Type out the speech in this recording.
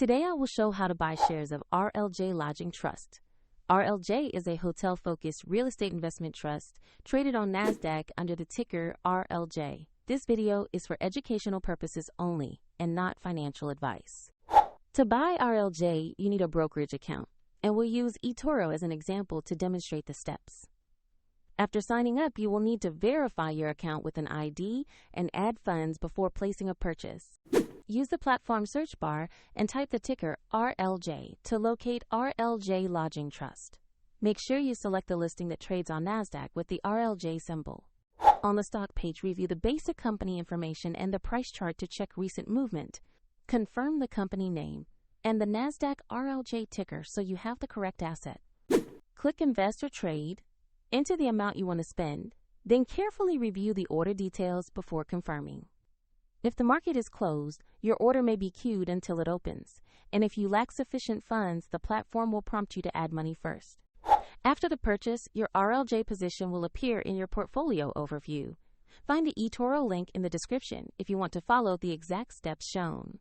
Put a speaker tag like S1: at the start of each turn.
S1: Today I will show how to buy shares of RLJ Lodging Trust. RLJ is a hotel-focused real estate investment trust traded on NASDAQ under the ticker RLJ. This video is for educational purposes only and not financial advice. To buy RLJ, you need a brokerage account, and we'll use eToro as an example to demonstrate the steps. After signing up, you will need to verify your account with an ID and add funds before placing a purchase. Use the platform search bar and type the ticker RLJ to locate RLJ Lodging Trust. Make sure you select the listing that trades on NASDAQ with the RLJ symbol. On the stock page, review the basic company information and the price chart to check recent movement. Confirm the company name and the NASDAQ RLJ ticker so you have the correct asset. Click Invest or Trade. Enter the amount you want to spend, then carefully review the order details before confirming. If the market is closed, your order may be queued until it opens, and if you lack sufficient funds, the platform will prompt you to add money first. After the purchase, your RLJ position will appear in your portfolio overview. Find the eToro link in the description if you want to follow the exact steps shown.